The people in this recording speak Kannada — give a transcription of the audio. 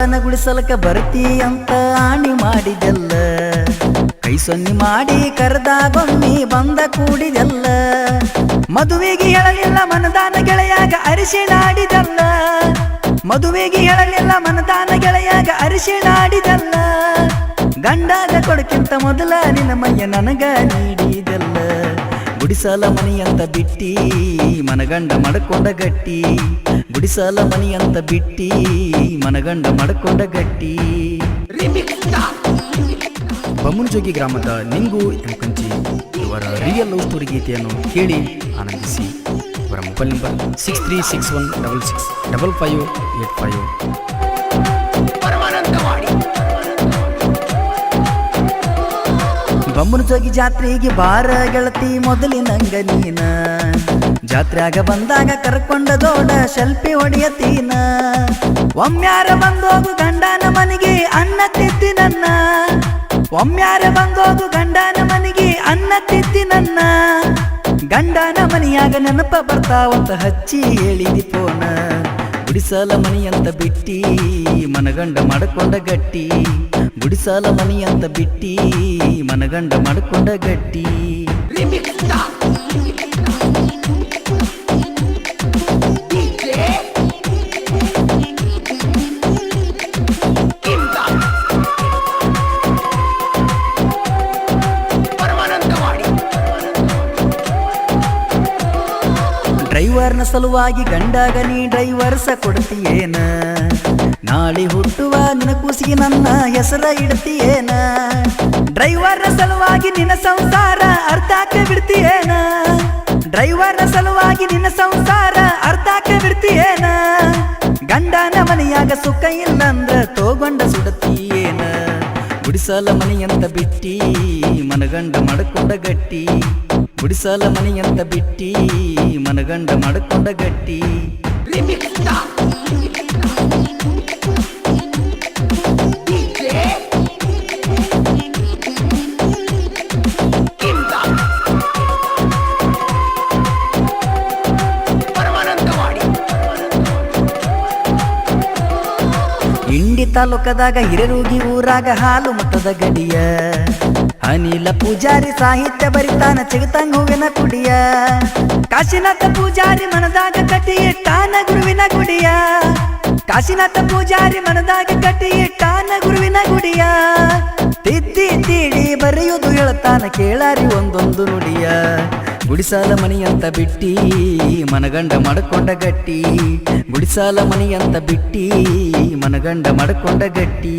ಗೌಡನ ಗುಡಿಸಲಕ ಬರ್ತಿ ಅಂತ ಆಣಿ ಮಾಡಿದೆಲ್ಲ ಕೈ ಸೊನ್ನಿ ಮಾಡಿ ಕರೆದಾಗೊಮ್ಮಿ ಬಂದ ಕೂಡಿದೆಲ್ಲ ಮದುವೆಗೆ ಹೇಳಲಿಲ್ಲ ಮನದಾನ ಗೆಳೆಯಾಗ ಅರಿಶಿಣಾಡಿದಲ್ಲ ಮದುವೆಗೆ ಹೇಳಲಿಲ್ಲ ಮನದಾನ ಗೆಳೆಯಾಗ ಅರಿಶಿಣಾಡಿದಲ್ಲ ಗಂಡಾಗ ಕೊಡಕ್ಕಿಂತ ಮೊದಲ ನಿನ್ನ ಮೈಯ ನನಗ ನೀಡಿದೆಲ್ಲ ಗುಡಿಸಲ ಮನಿಯಂತ ಬಿಟ್ಟಿ ಮನಗಂಡ ಮಡ್ಕೊಂಡ ಗಟ್ಟಿ ಗುಡಿಸಲ ಮನಿಯಂತ ಬಿಟ್ಟಿ ಮನಗಂಡ ಮಡ್ಕೊಂಡ ಗಟ್ಟಿ. ಬಮ್ಮನಜೋಗಿ ಗ್ರಾಮದ ನಿಂಗು ಎಂಕಂಚಿ ಇವರ ರಿಯಲ್ ಲವ್ ಸ್ಟೋರಿ ಗೀತೆಯನ್ನು ಕೇಳಿ ಆನಂದಿಸಿ. ಇವರ ಮೊಬೈಲ್ ನಂಬರ್ 6361665585. ಬಮ್ಮನಜೋಗಿ ಜಾತ್ರೆಗೆ ಬಾರ ಗೆಳತಿ ಮೊದಲಿನಂಗ ನೀನ ಜಾತ್ರೆಯಾಗ ಬಂದಾಗ ಕರ್ಕೊಂಡ ದೊಡ್ಡ ಶೆಲ್ಫಿ ಹೊಡೆಯತೀನ ಒಮ್ಮ್ಯಾರ ಬಂದೋಗು ಗಂಡನ ಮನೆಗೆ ಅನ್ನ ತಿತ್ತಿ ನನ್ನ ಒಮ್ಮ್ಯಾರ ಬಂದೋಗು ಗಂಡನ ಮನೆಗೆ ಅನ್ನ ತಿತ್ತಿ ನನ್ನ ಗಂಡನ ಮನೆಯಾಗ ನೆನಪ ಬರ್ತಾವಂತ ಹಚ್ಚಿ ಹೇಳಿದಿ ಫೋನ ಗುಡಿಸಲ ಮನಿಯಂತ ಬಿಟ್ಟಿ ಮನಗಂಡ ಮಾಡ್ಕೊಂಡ ಗಟ್ಟಿ ಗುಡಿಸಲ ಮನಿಯಂತ ಬಿಟ್ಟಿ ಮನಗಂಡ ಮಾಡ್ಕೊಂಡ ಗಟ್ಟಿ. ಡ್ರೈವರ್ನ ಸಲುವಾಗಿ ಗಂಡಾಗ ನೀ ಡ್ರೈವರ್ಸ ಕೊಡ್ತೀಯೇನ ನಾಳೆ ಹುಟ್ಟುವ ನಿನ್ನ ಕೂಸಿಗೆ ನನ್ನ ಹೆಸರ ಇಡ್ತೀಯೇನ ಡ್ರೈವರ್ನ ಸಲುವಾಗಿ ನಿನ್ನ ಸಂಸಾರ ಅರ್ಥಾಕ ಬಿಡ್ತೀಯೇನ ಡ್ರೈವರ್ನ ಸಲುವಾಗಿ ನಿನ್ನ ಸಂಸಾರ ಅರ್ಥಾಕ ಬಿಡ್ತೀಯೇನ ಗಂಡನ ಮನೆಯಾಗ ಸುಖ ಇಲ್ಲಂದ್ರ ತೋಗೊಂಡ ಸುಡತೀಯೇನ ಗುಡಿಸಲ ಮನೆಯಂತ ಬಿಟ್ಟಿ ಮನಗಂಡ ಮಾಡ್ಕೊಂಡ ಗಟ್ಟಿ ಗುಡಿಸಲ ಮನೆಯಂತ ಬಿಟ್ಟಿ ಮನಗಂಡ ಮಾಡ್ಕೊಂಡ ಗಟ್ಟಿ. ಇಂಡಿ ತಾಲೂಕದಾಗ ಹಿರೇರೂಗಿ ಊರಾಗ ಹಾಲು ಮತದ ಗಡಿಯ ಅನಿಲ ಪೂಜಾರಿ ಸಾಹಿತ್ಯ ಬರಿತಾನ ಚಿಗತಂಗ ಹೂವಿನ ಕುಡಿಯ ಕಾಶಿನಾಥ ಪೂಜಾರಿ ಮನದಾಗ ಕಟ್ಟಿ ಇಟ್ಟಾನ ಗುರುವಿನ ಗುಡಿಯ ಕಾಶಿನಾಥ ಪೂಜಾರಿ ಮನದಾಗ ಕಟ್ಟಿ ಇಟ್ಟಾನ ಗುರುವಿನ ಗುಡಿಯ ತಿದ್ದಿ ತೀಡಿ ಬರೆಯುವುದು ಹೇಳ್ತಾನ ಕೇಳಾರಿ ಒಂದೊಂದು ನುಡಿಯ ಗುಡಿಸಲ ಮನಿಯಂತ ಬಿಟ್ಟಿ ಮನಗಂಡ ಮಾಡ್ಕೊಂಡ ಗಟ್ಟಿ ಗುಡಿಸಲ ಮನಿಯಂತ ಬಿಟ್ಟಿ ಮನಗಂಡ ಮಾಡ್ಕೊಂಡ ಗಟ್ಟಿ.